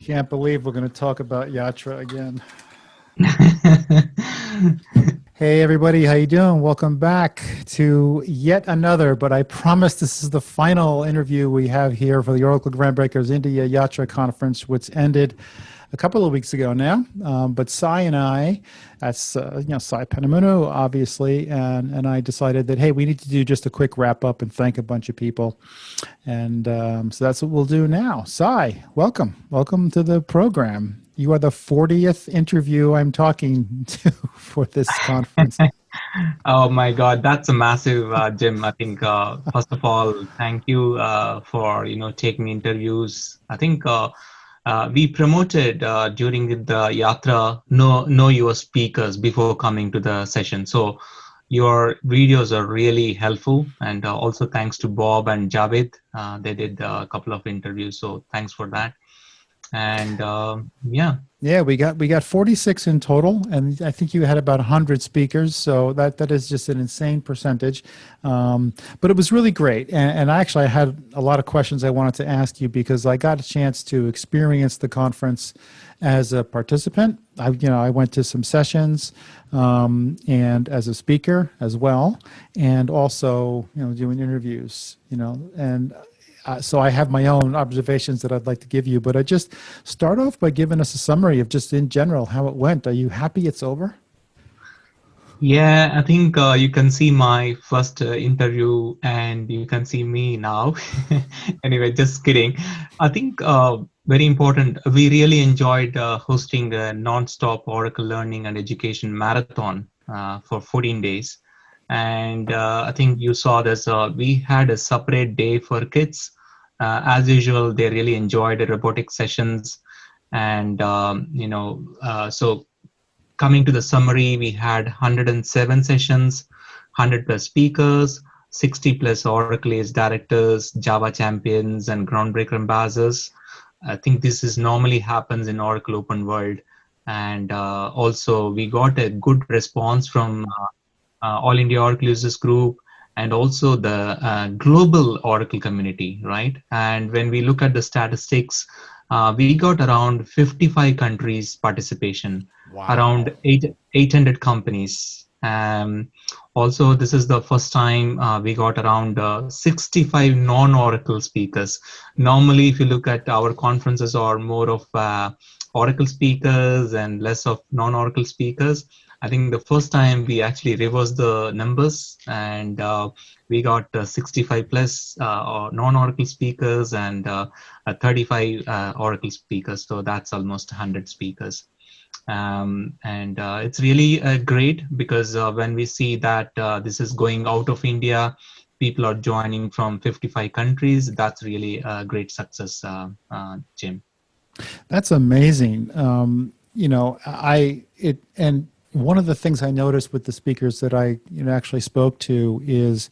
Can't believe we're going to talk about Yatra again. Hey everybody, how you doing? Welcome back to yet another, but I promise this is the final interview we have here for the Oracle Groundbreakers India Yatra Conference, which ended a couple of weeks ago now. But Sai and I, that's Sai Penumuru, obviously, and I decided that, hey, we need to do just a quick wrap up and thank a bunch of people. And so that's what we'll do now. Sai, welcome. Welcome to the program. You are the 40th interview I'm talking to for this conference. Oh my God, that's a massive, Jim. I think first of all, thank you for taking interviews. I think we promoted during the Yatra know your speakers before coming to the session. So your videos are really helpful, and also thanks to Bob and Javed. They did a couple of interviews, so thanks for that. And Yeah, we got 46 in total, and I think you had about 100 speakers, so that is just an insane percentage. But it was really great, and actually I had a lot of questions I wanted to ask you because I got a chance to experience the conference as a participant. I went to some sessions and as a speaker as well, and also doing interviews. So I have my own observations that I'd like to give you, but I just start off by giving us a summary of just in general how it went. Are you happy it's over? Yeah, I think you can see my first interview and you can see me now. Anyway, just kidding. I think very important. We really enjoyed hosting a non-stop Oracle Learning and Education Marathon for 14 days. And I think you saw this, we had a separate day for kids. As usual, they really enjoyed the robotic sessions. And, so coming to the summary, we had 107 sessions, 100 plus speakers, 60 plus Oracle Ace directors, Java champions, and groundbreaker ambassadors. I think this is normally happens in Oracle Open World. And also we got a good response from All India Oracle Users Group, and also the global Oracle community, right? And when we look at the statistics, we got around 55 countries participation, Wow. around 800 companies. Also, this is the first time we got around 65 non-Oracle speakers. Normally, if you look at our conferences are more of Oracle speakers and less of non-Oracle speakers. I think the first time we actually reversed the numbers, and we got 65 plus non-Oracle speakers and 35 Oracle speakers. So that's almost 100 speakers. And it's really great because when we see that this is going out of India, people are joining from 55 countries. That's really a great success, Jim. That's amazing. And one of the things I noticed with the speakers that I actually spoke to is,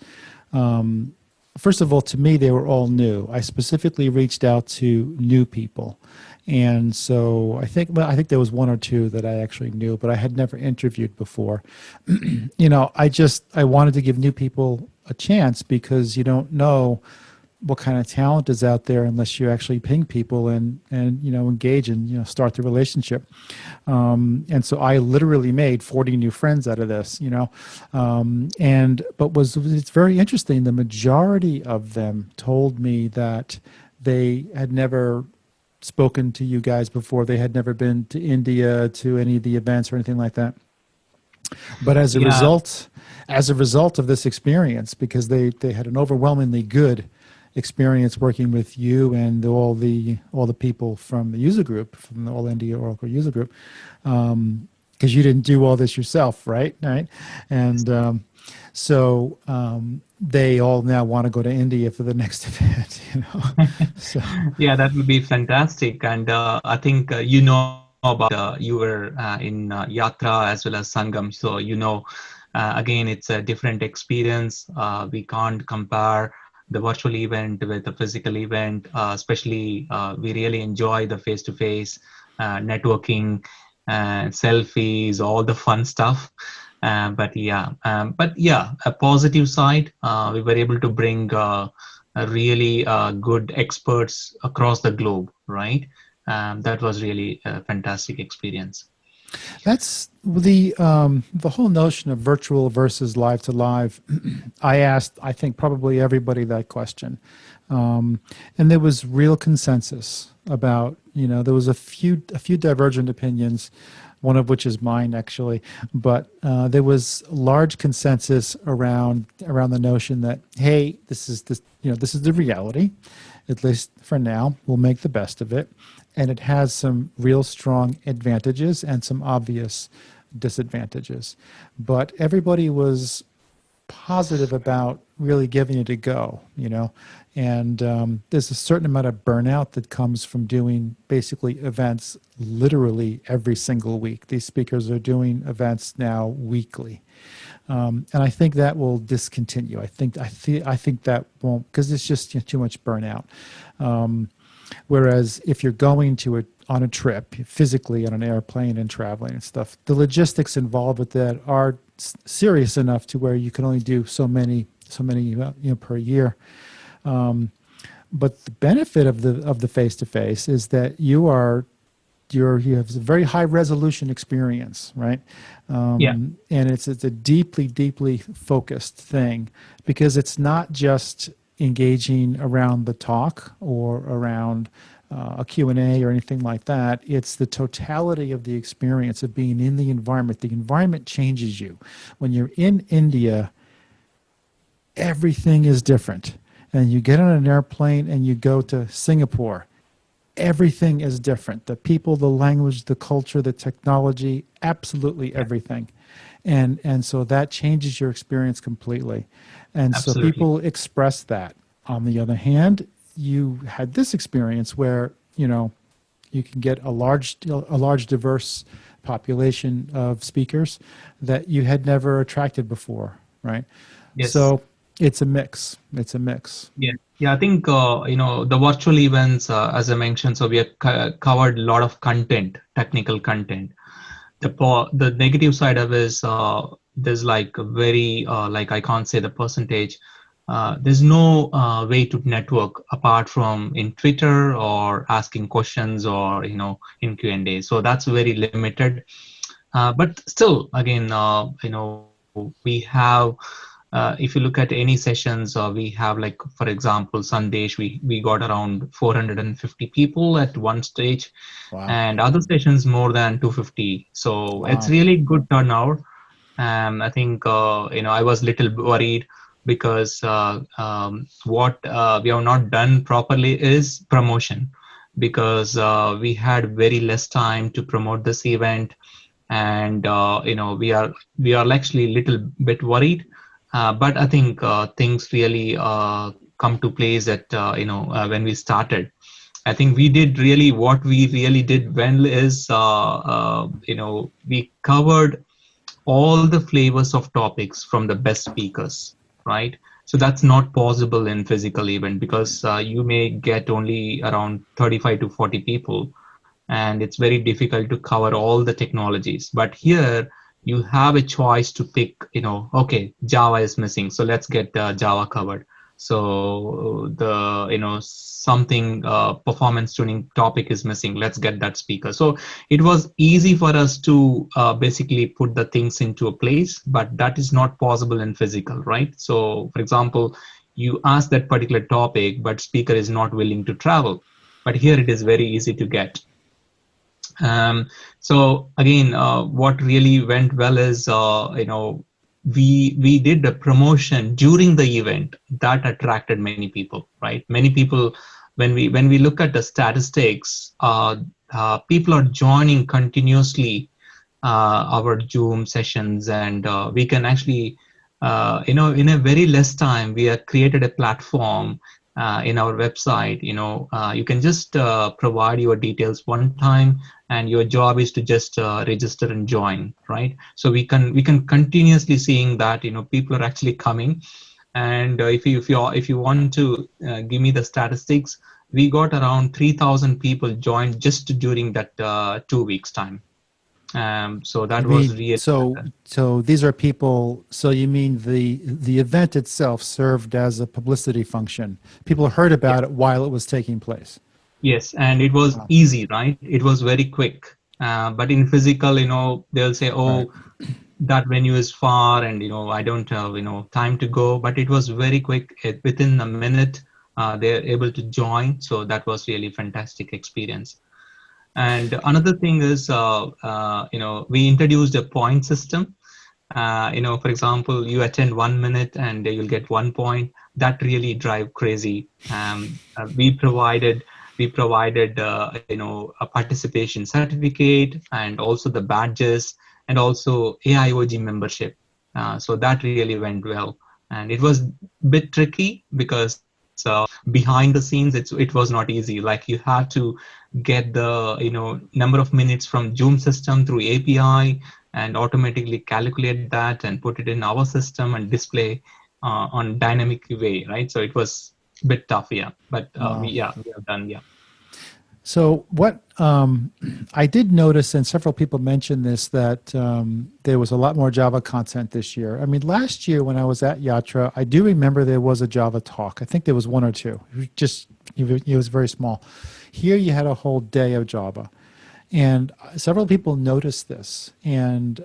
first of all, to me, they were all new. I specifically reached out to new people. And so I think there was one or two that I actually knew, but I had never interviewed before. I wanted to give new people a chance because you don't know what kind of talent is out there unless you actually ping people and engage and start the relationship. And so I literally made 40 new friends out of this, it's very interesting. The majority of them told me that they had never spoken to you guys before. They had never been to India to any of the events or anything like that. But as a result of this experience, because they had an overwhelmingly good experience working with you and all the people from the user group, from the All India Oracle user group, because you didn't do all this yourself, right? And so they all now want to go to India for the next event. So. Yeah, that would be fantastic. And I think about you were in Yatra as well as Sangam, so again, it's a different experience. We can't compare the virtual event with the physical event, especially we really enjoy the face-to-face networking, selfies, all the fun stuff. But a positive side, we were able to bring really good experts across the globe, right? That was really a fantastic experience. That's the whole notion of virtual versus live to live. I asked, I think, probably everybody that question, and there was real consensus about. There was a few divergent opinions, one of which is mine actually, but there was large consensus around the notion that, hey, this is the reality, at least for now. We'll make the best of it. And it has some real strong advantages and some obvious disadvantages. But everybody was positive about really giving it a go. And there's a certain amount of burnout that comes from doing basically events literally every single week. These speakers are doing events now weekly. And I think that will discontinue. I think that won't, because it's just too much burnout. Whereas if you're going on a trip physically on an airplane and traveling and stuff, the logistics involved with that are serious enough to where you can only do so many per year. But the benefit of the face-to-face is that you have a very high resolution experience, right? Yeah, And it's a deeply, deeply focused thing, because it's not just engaging around the talk or around a Q&A or anything like that. It's the totality of the experience of being in the environment. The environment changes you. When you're in India, everything is different. And you get on an airplane and you go to Singapore, everything is different. The people, the language, the culture, the technology, absolutely everything. And so that changes your experience completely. And so absolutely. people express that. On the other hand, you had this experience where, you can get a large diverse population of speakers that you had never attracted before, right? Yes. So it's a mix. It's a mix. Yeah. Yeah, I think the virtual events, as I mentioned, so we have covered a lot of content, technical content. The negative side of is there's like a very like I can't say the percentage. There's no way to network apart from in Twitter or asking questions or in Q&A. So that's very limited. But still, again, we have. If you look at any sessions, we have like, for example, Sandesh, we got around 450 people at one stage, Wow. and other sessions more than 250. So it's Wow. really good turnout. I think I was little worried because what we have not done properly is promotion, because we had very less time to promote this event, and we are actually a little bit worried. But I think things really come to place at when we started. I think we did really what we really did well is we covered all the flavors of topics from the best speakers, right? So that's not possible in physical event, because you may get only around 35 to 40 people, and it's very difficult to cover all the technologies. But here you have a choice to pick, okay, Java is missing, so let's get Java covered. So the something performance tuning topic is missing, let's get that speaker. So it was easy for us to basically put the things into a place, but that is not possible in physical, right? So for example, you ask that particular topic, but speaker is not willing to travel. But here it is very easy to get. So again, what really went well is, we did the promotion during the event that attracted many people, right? Many people, when we look at the statistics, people are joining continuously our Zoom sessions, and we can actually, in a very less time, we have created a platform in our website. You can just provide your details one time, and your job is to just register and join, right? So we can continuously seeing that people are actually coming. And if you want to give me the statistics, we got around 3,000 people joined just during that 2 weeks time. So You that was mean really so these are people, so you mean the event itself served as a publicity function. People heard yeah, about it while it was taking place. Yes, and it was Wow. easy, right? It was very quick. But in physical, they'll say, Right. "Oh, that venue is far, and I don't have time to go." But it was very quick. Within a minute, they're able to join. So that was really fantastic experience. And another thing is, we introduced a point system. For example, you attend 1 minute and you'll get 1 point. That really drive crazy. We provided a participation certificate, and also the badges, and also AIOG membership. So that really went well, and it was a bit tricky because behind the scenes it was not easy. Like, you had to get the number of minutes from Zoom system through API, and automatically calculate that and put it in our system and display on dynamic way, right? So it was a bit tough, yeah. But Wow. we have done, yeah. So what I did notice, and several people mentioned this, that there was a lot more Java content this year. I mean, last year when I was at Yatra, I do remember there was a Java talk. I think there was one or two. It was very small. Here you had a whole day of Java, and several people noticed this, and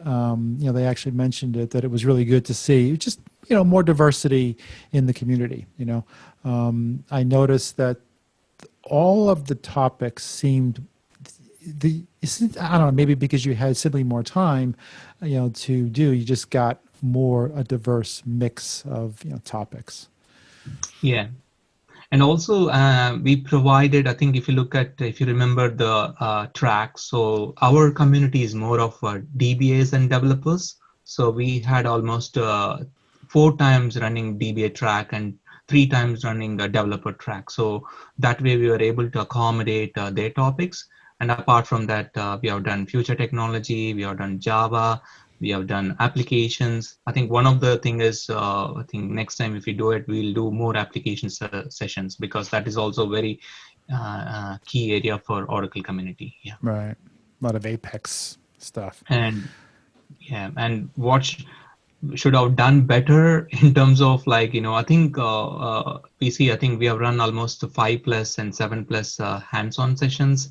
they actually mentioned it, that it was really good to see just more diversity in the community. I noticed that all of the topics seemed I don't know, maybe because you had simply more time, to do, you just got more a diverse mix of topics. Yeah. And also, we provided, I think, if you remember the track, so our community is more of DBAs and developers. So we had almost 4 times running DBA track and 3 times running a developer track. So that way we were able to accommodate their topics. And apart from that, we have done future technology, we have done Java, we have done applications. I think one of the thing is, I think next time if we do it, we'll do more application sessions, because that is also very key area for Oracle community. Yeah. Right. A lot of Apex stuff. And yeah, and what should have done better in terms of, like, I think PC, I think we have run almost 5+ and 7+ hands-on sessions.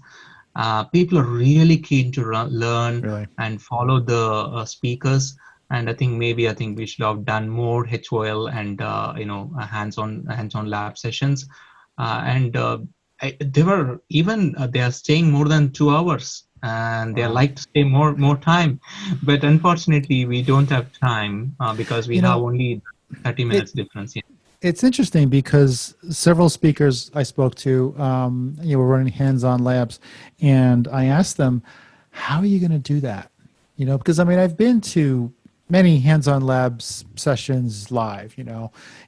People are really keen to learn Really. and follow the speakers. And I think we should have done more HOL and hands-on lab sessions. They were even they are staying more than 2 hours, and they Wow. like to stay more time. But unfortunately, we don't have time because we You have know, only 30 it minutes difference. Yeah. it's interesting because several speakers I spoke to, were running hands-on labs, and I asked them, "How are you going to do that?" Because I mean, I've been to many hands-on labs sessions live,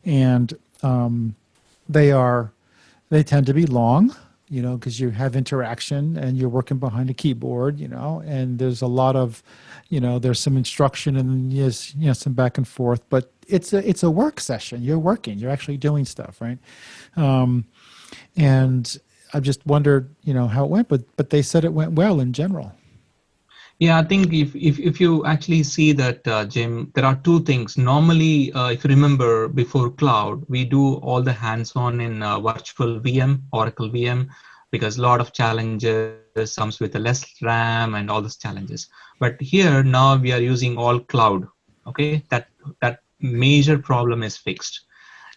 and they are they tend to be long, because you have interaction and you're working behind a keyboard, and there's a lot of, there's some instruction and yes, some back and forth, but it's a work session. You're working, you're actually doing stuff, right? Um, and I just wondered, how it went, but they said it went well in general. Yeah, I think if you actually see that, Jim, there are two things. Normally, if you remember, before cloud, we do all the hands-on in virtual VM, Oracle VM, because a lot of challenges comes with a less RAM and all those challenges. But here now we are using all cloud. Okay, that major problem is fixed.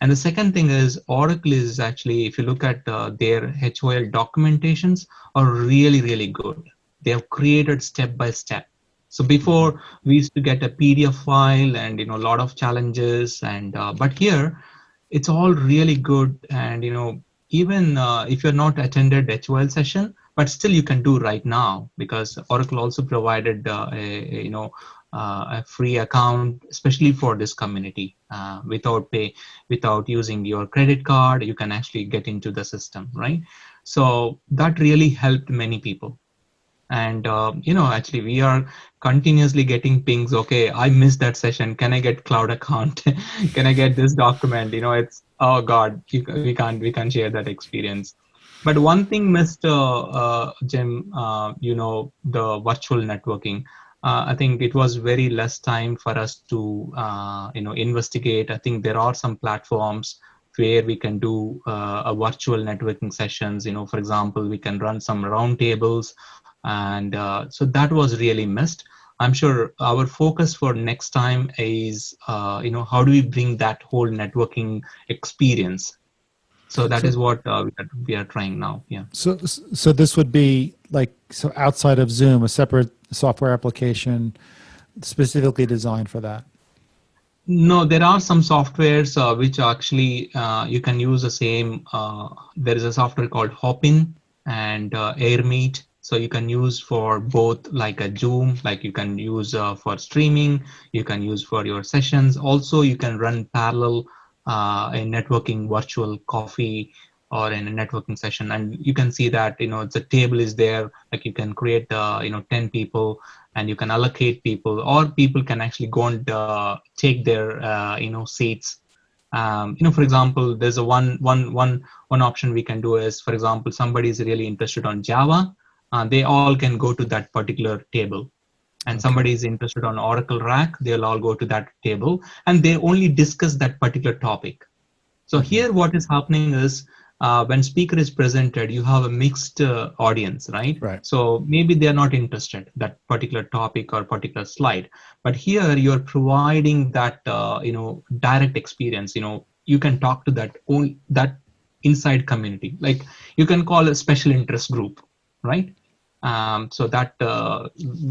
And the second thing is, Oracle is actually, if you look at their HOL documentations, are really good. They have created step by step. So Mhm. before, we used to get a PDF file and a lot of challenges, and but here it's all really good. And even if you're not attended HOL session, but still you can do right now, because Oracle also provided a free account, especially for this community, without using your credit card. You can actually get into the system, right? So that really helped many people. And actually we are continuously getting pings. Okay, I missed that session, can I get cloud account? Can I get this document? It's, oh god, we can't share that experience. But one thing missed, Jim, the virtual networking. I think it was very less time for us to investigate. I think there are some platforms where we can do a virtual networking sessions. For example, we can run some roundtables, and so that was really missed. I'm sure our focus for next time is, how do we bring that whole networking experience? So that is what we are trying now. Yeah. So this would be like, so outside of Zoom, a separate software application specifically designed for that. No, there are some softwares which actually you can use the same. There is a software called Hopin and AirMeet. So you can use for both, like a Zoom, like you can use for streaming, you can use for your sessions. Also, you can run parallel a networking virtual coffee or in a networking session, and you can see that the table is there. Like you can create 10 people, and you can allocate people, or people can actually go and take their seats. For example, there's a one option we can do is, for example, somebody is really interested on Java, they all can go to that particular table. And somebody is interested on Oracle Rack, they'll all go to that table, and they only discuss that particular topic. So here what is happening is, when speaker is presented, you have a mixed audience, right? So maybe they're not interested that particular topic or particular slide, but here you're providing that direct experience. You can talk to that inside community, like you can call a special interest group, right? So that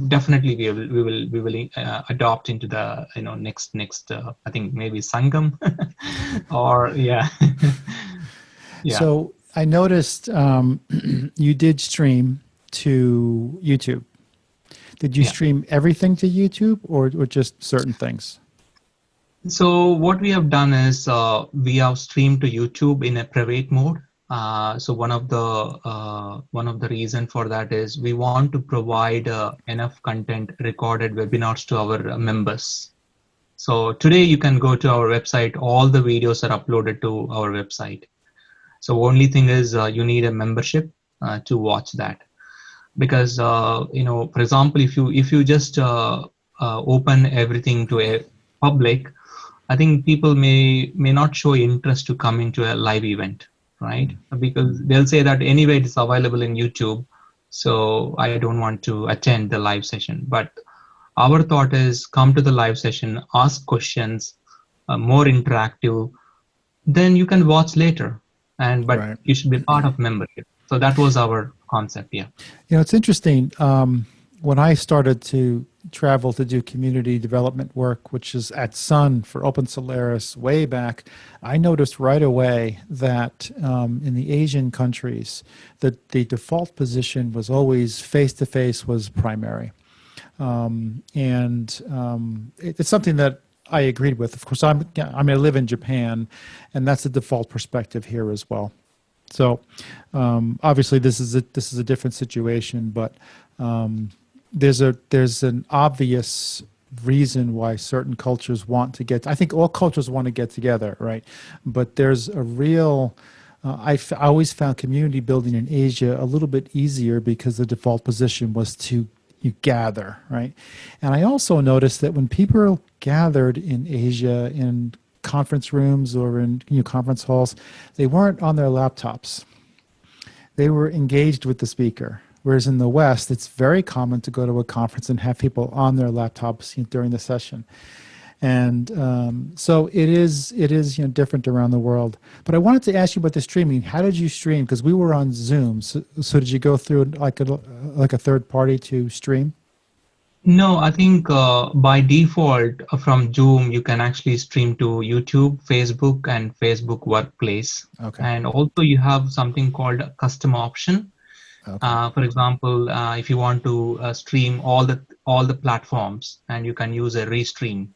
definitely we will adopt into the next I think maybe Sangam or yeah. Yeah. So I noticed you did stream to YouTube. Did you stream everything to YouTube, or just certain things? So what we have done is we have streamed to YouTube in a private mode. So one of the reason for that is we want to provide enough content, recorded webinars to our members. So today you can go to our website. All the videos are uploaded to our website. So only thing is you need a membership to watch that, because for example, if you just open everything to a public, I think people may not show interest to come into a live event, right? Because they'll say that anyway it's available in YouTube, so I don't want to attend the live session. But our thought is, come to the live session, ask questions, more interactive, then you can watch later. But you should be part of membership. So that was our concept. Yeah. It's interesting. When I started to travel to do community development work, which is at Sun for Open Solaris way back, I noticed right away that in the Asian countries, that the default position was always face-to-face was primary. It's something that I agreed with. Of course, I live in Japan, and that's the default perspective here as well. So obviously, this is a different situation, but there's an obvious reason why certain cultures want to get. I think all cultures want to get together, right? But there's a real. I always found community building in Asia a little bit easier because the default position was to gather, right? And I also noticed that when people gathered in Asia in conference rooms or in conference halls, they weren't on their laptops. They were engaged with the speaker. Whereas in the West, it's very common to go to a conference and have people on their laptops during the session. And so it is different around the world. But I wanted to ask you about the streaming. How did you stream? Because we were on Zoom. So did you go through like a third party to stream? No, I think by default from Zoom, you can actually stream to YouTube, Facebook, and Facebook Workplace. Okay. And also you have something called a custom option. Okay. For example, if you want to stream all the platforms, and you can use a Restream.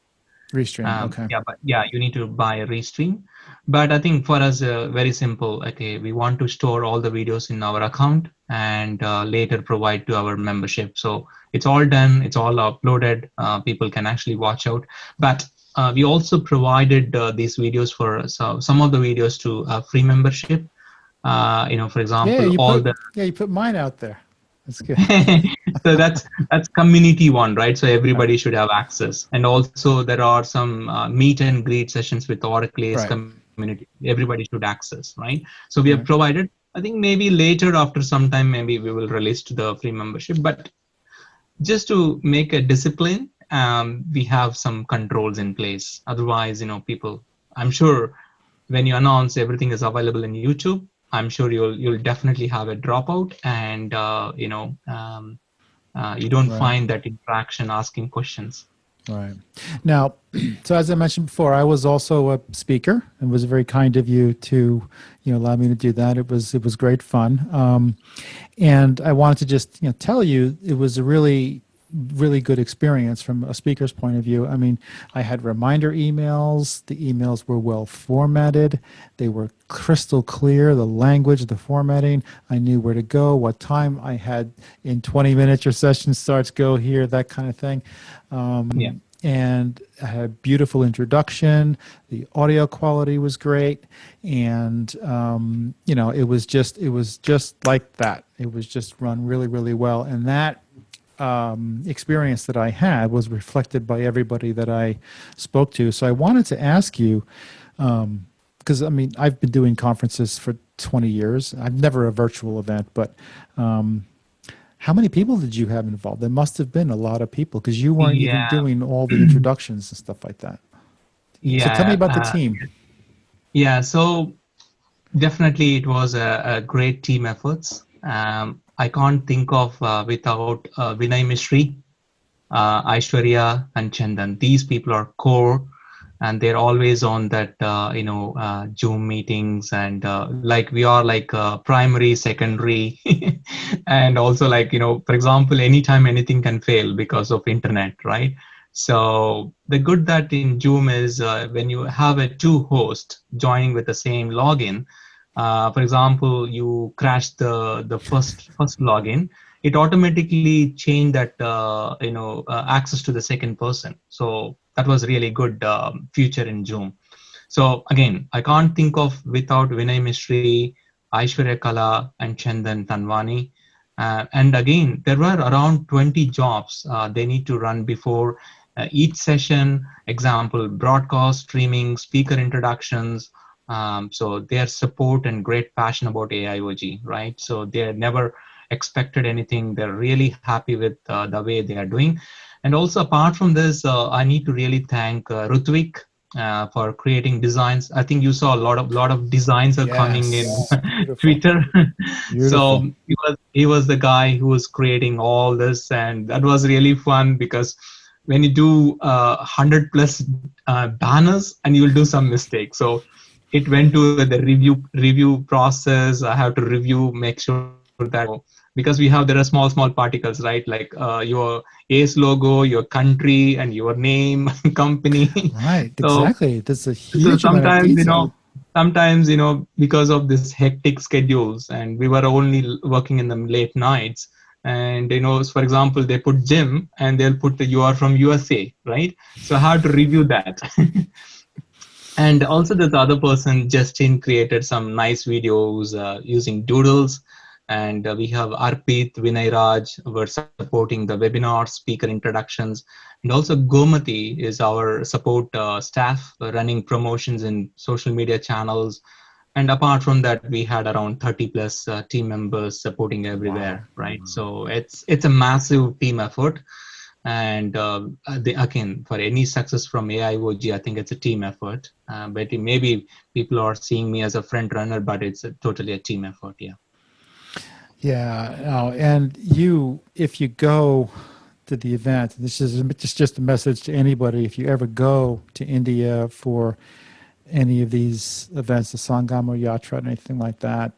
Okay. Yeah, you need to buy a Restream. But I think for us, very simple. Okay, we want to store all the videos in our account and later provide to our membership. So it's all done. It's all uploaded. People can actually watch out. But we also provided these videos for some of the videos to free membership. For example, you put mine out there. That's good. So that's community one, right? So everybody should have access. And also there are some meet and greet sessions with Oracle community community. Everybody should access, right? So we have Right. provided, I think maybe later after some time, maybe we will release to the free membership, but just to make a discipline, we have some controls in place. Otherwise, people, I'm sure when you announce everything is available in YouTube, I'm sure you'll definitely have a dropout, and you don't Right. find that interaction asking questions. Right. Now, so as I mentioned before, I was also a speaker. It was very kind of you to, allow me to do that. It was great fun. And I wanted to just, tell you it was a really, really good experience from a speaker's point of view. I mean, I had reminder emails. The emails were well formatted. They were crystal clear, the language, the formatting. I knew where to go, what time I had in 20 minutes your session starts, go here, that kind of thing. Yeah. And I had a beautiful introduction. The audio quality was great, and it was just like that. It was just run really, really well, and that experience that I had was reflected by everybody that I spoke to. So I wanted to ask you, because I mean, I've been doing conferences for 20 years. I've never a virtual event, but how many people did you have involved? There must have been a lot of people because you weren't even Yeah. doing all the introductions and stuff like that. So tell me Yeah. about the team. Yeah. So definitely it was a great team efforts. I can't think of without Vinay Mishri, Aishwarya, and Chandan. These people are core, and they're always on that Zoom meetings, and like we are like primary, secondary, and also like for example, anytime anything can fail because of internet, right? So the good that in Zoom is when you have a two host joining with the same login. For example, you crash the first login, it automatically changed that access to the second person. So that was really good feature in Zoom. So again, I can't think of without Vinay Mistry, Aishwarya Kala, and Chandan Tanwani. And again, there were around 20 jobs they need to run before each session. Example, broadcast, streaming, speaker introductions. So their support and great passion about AIoT, right? So they're never expected anything. They're really happy with the way they are doing. And also apart from this, I need to really thank Rutvik for creating designs. I think you saw a lot of designs are coming in Yes, beautiful, Twitter. So beautiful. he was the guy who was creating all this, and that was really fun because when you do 100 plus banners and you will do some mistakes. So it went to the review process. I have to review, make sure that because there are small particles, right? Like your ACE logo, your country, and your name, company. Right, So exactly. There's a so huge amount of sometimes detail. because of this hectic schedules, and we were only working in the late nights, and for example, they put Jim and they'll put the you are from USA, right? So I have to review that. And also this other person, Justin, created some nice videos using doodles. And we have Arpit, Vinay Raj, were supporting the webinar, speaker introductions. And also Gomati is our support staff running promotions in social media channels. And apart from that, we had around 30 plus team members supporting Wow. everywhere, right? So it's a massive team effort. And again, for any success from AIoG, I think it's a team effort. But maybe people are seeing me as a front runner, but it's totally a team effort. Yeah. Yeah. No, and if you go to the event, this is just a message to anybody. If you ever go to India for any of these events, the Sangam or Yatra, or anything like that,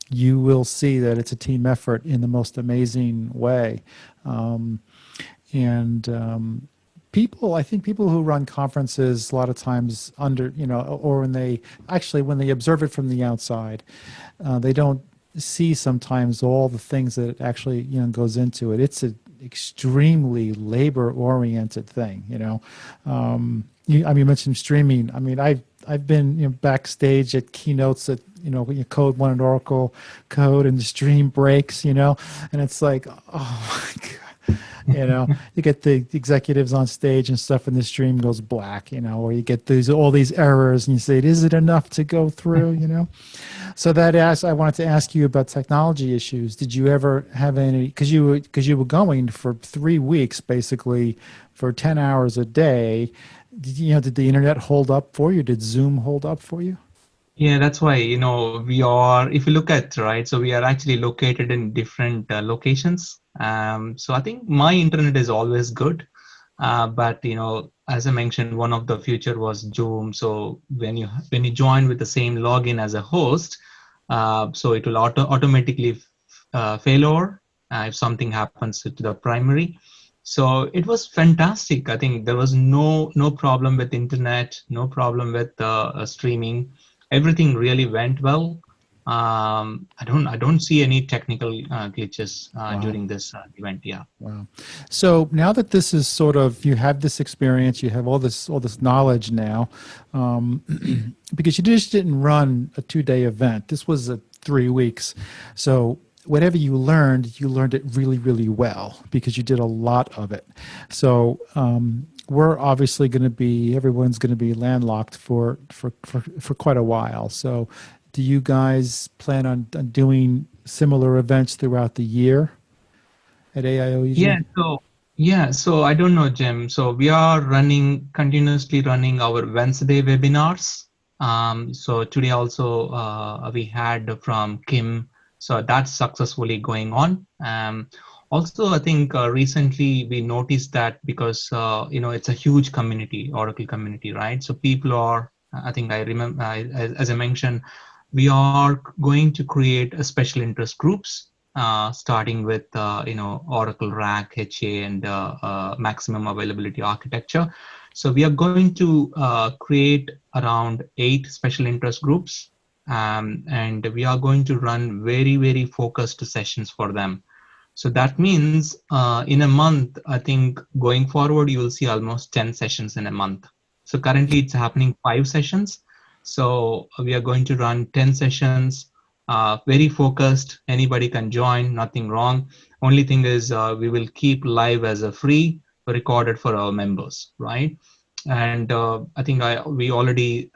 you will see that it's a team effort in the most amazing way. Um, and I think people who run conferences a lot of times or when they observe it from the outside, they don't see sometimes all the things that actually goes into it. It's an extremely labor-oriented thing. You mentioned streaming. I mean, I've been backstage at keynotes at when you code one at Oracle code and the stream breaks, and it's like, oh my god. You know, you get the executives on stage and stuff, and the stream goes black. You know, or you get all these errors, and you say, "Is it enough to go through?" You know. So I wanted to ask you about technology issues. Did you ever have any? Because you were going for 3 weeks, basically, for 10 hours a day. Did the internet hold up for you? Did Zoom hold up for you? Yeah, that's why, we are, if you look at, right, so we are actually located in different locations. So I think my internet is always good. But, as I mentioned, one of the feature was Zoom. So when you join with the same login as a host, so it will automatically fail over if something happens to the primary. So it was fantastic. I think there was no problem with internet, no problem with streaming. Everything really went well. I don't see any technical glitches Wow. during this event. Yeah. Wow. So now that this is sort of, you have this experience, you have all this knowledge now, because you just didn't run a 2-day event. This was 3 weeks. So whatever you learned it really, really well because you did a lot of it. So we're obviously everyone's going to be landlocked for quite a while. So do you guys plan on doing similar events throughout the year at Yeah, AIOEG? so I don't know, Jim. So we are continuously running our Wednesday webinars. So today also we had from Kim, so that's successfully going on. Also, I think recently we noticed that because it's a huge community, Oracle community, right? So people are, I think I remember, as I mentioned, we are going to create a special interest groups starting with Oracle RAC, HA, and maximum availability architecture. So we are going to create around 8 special interest groups, and we are going to run very, very focused sessions for them. So that means in a month, I think going forward, you will see almost 10 sessions in a month. So currently it's happening 5 sessions. So we are going to run 10 sessions, very focused. Anybody can join, nothing wrong. Only thing is we will keep live as a free recorded for our members, right? And I think we already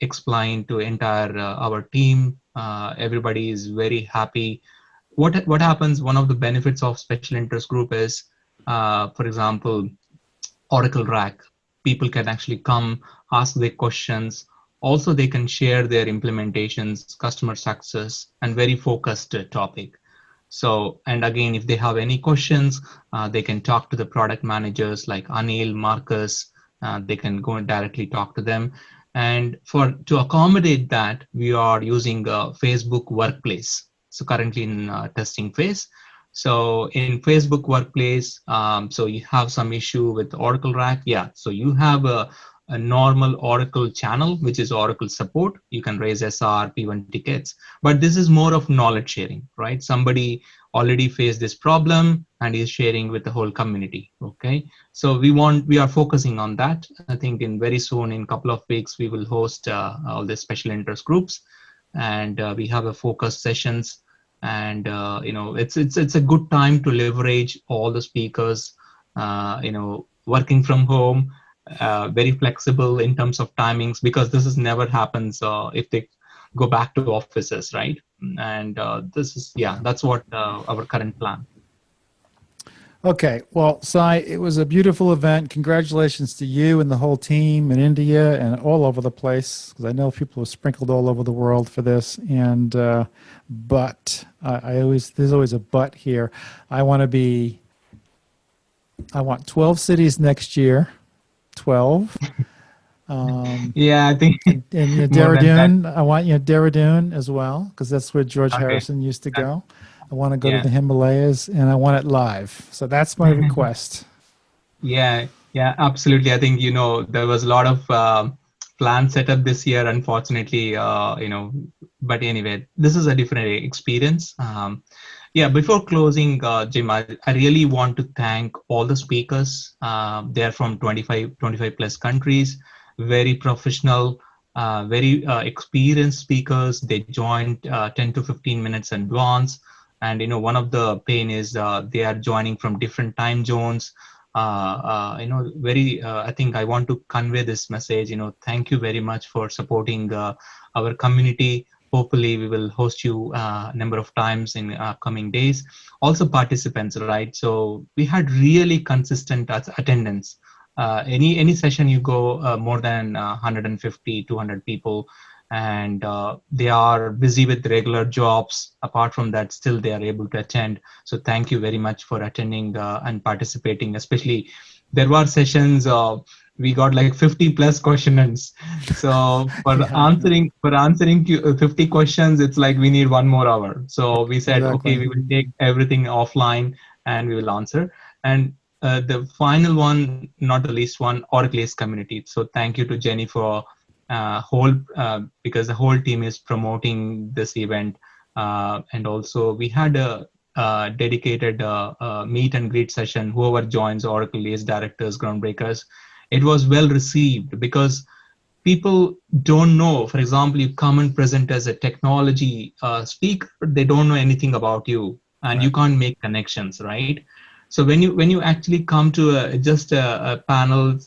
explained to entire our team. Everybody is very happy. What happens, one of the benefits of special interest group is, for example, Oracle RAC. People can actually come, ask their questions. Also, they can share their implementations, customer success, and very focused topic. So, and again, if they have any questions, they can talk to the product managers like Anil, Marcus. They can go and directly talk to them. And to accommodate that, we are using Facebook Workplace. So currently in testing phase. So in Facebook Workplace, so you have some issue with Oracle RAC. Yeah, so you have a normal Oracle channel, which is Oracle support. You can raise SR, P1 tickets, but this is more of knowledge sharing, right? Somebody already faced this problem and is sharing with the whole community. Okay, so we are focusing on that. I think in very soon, in a couple of weeks, we will host all the special interest groups, and we have a focus sessions. And it's a good time to leverage all the speakers. Working from home, very flexible in terms of timings, because this is never happens if they go back to offices, right? And that's what our current plan. Okay. Well, Sai, it was a beautiful event. Congratulations to you and the whole team in India and all over the place, because I know people are sprinkled all over the world for this. And but there's always a but here. I want 12 cities next year. 12. Yeah, I think And more than that. Dehradun, I want Dehradun as well, because that's where George Okay. Harrison used to go. I want to go to Yeah. the Himalayas, and I want it live. So that's my request. Yeah, absolutely. I think, there was a lot of plans set up this year, unfortunately, but anyway, this is a different experience. Yeah, before closing, Jim, I really want to thank all the speakers. They're from 25 plus countries, very professional, very experienced speakers. They joined 10 to 15 minutes in advance. And one of the pain is they are joining from different time zones. I think I want to convey this message. Thank you very much for supporting our community. Hopefully we will host you a number of times in upcoming days. Also participants, right? So we had really consistent attendance. Any session you go, more than 150, 200 people, and they are busy with regular jobs. Apart from that, still they are able to attend. So thank you very much for attending and participating. Especially there were sessions we got like 50 plus questions. So Yeah, for answering 50 questions, it's like we need 1 more hour. So we said, okay, exactly. we will take everything offline and we will answer. And the final one, not the least one, Oracle Ace community. So thank you to Jenny for because the whole team is promoting this event. And also we had a dedicated meet and greet session. Whoever joins Oracle Ace directors, groundbreakers, it was well received because people don't know. For example, you come and present as a technology speaker, they don't know anything about you, and you Right. can't make connections, right? So when you actually come to just a panel,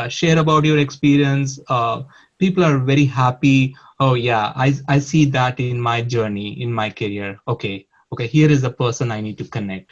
share about your experience, people are very happy. Oh yeah, I see that in my journey, in my career. Okay, here is the person I need to connect.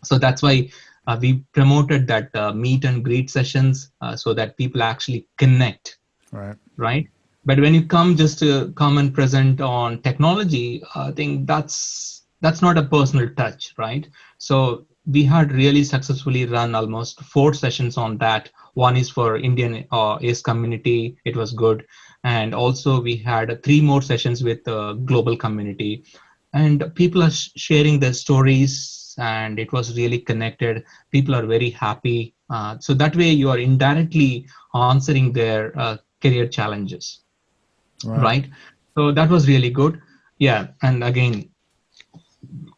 So that's why we promoted that meet and greet sessions, so that people actually connect, Right. right? But when you come just to come and present on technology, I think that's not a personal touch, right? So we had really successfully run almost 4 sessions on that. One is for Indian ACE community, it was good. And also we had 3 more sessions with the global community. And people are sharing their stories, and it was really connected. People are very happy. So that way you are indirectly answering their career challenges, Right. right? So that was really good. Yeah, and again,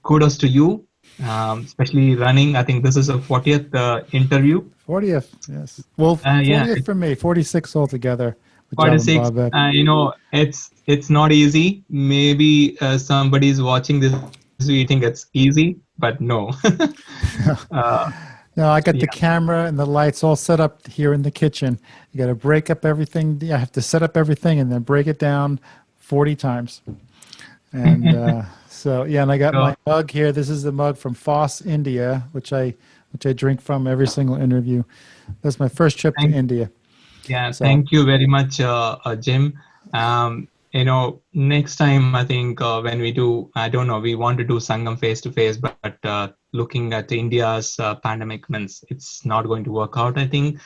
kudos to you, especially running. I think this is a 40th interview. 40th, yes. Well, Yeah, 40th it's for me, 46 altogether with Java and 46. Bob Ed. It's not easy. Maybe somebody's watching this video think it's easy, but no. uh, No, I got yeah, the camera and the lights all set up here in the kitchen. You got to break up everything. I have to set up everything and then break it down 40 times. And so, yeah, and I got so my mug here. This is the mug from Foss, India, which I drink from every single interview. That's my first trip to thank India. Yeah, So, thank you very much, Jim. Next time, I think when we do, I don't know, we want to do Sangam face to face, but looking at India's pandemic means it's not going to work out, I think.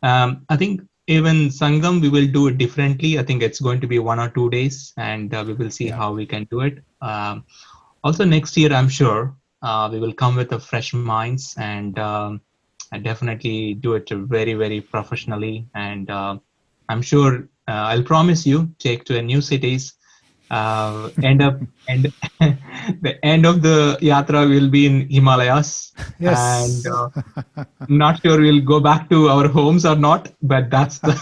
I think even Sangam, we will do it differently. I think it's going to be 1 or 2 days, and we will see yeah. how we can do it. Also, next year, I'm sure we will come with a fresh minds, and I definitely do it very, very professionally. And I'm sure I'll promise you, take to a new cities. End up and the end of the yatra will be in Himalayas, and Yes. not sure we'll go back to our homes or not, but that's the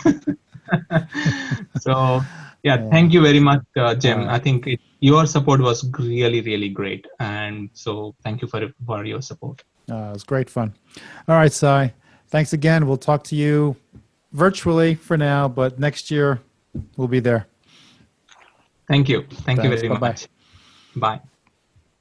so yeah, Yeah. thank you very much, All Jim. right. I think your support was really, really great, and so thank you for your support. It was great fun. All right, Sai. Thanks again. We'll talk to you virtually for now, but next year we'll be there. Thank you Thanks. very Bye bye. much. Bye.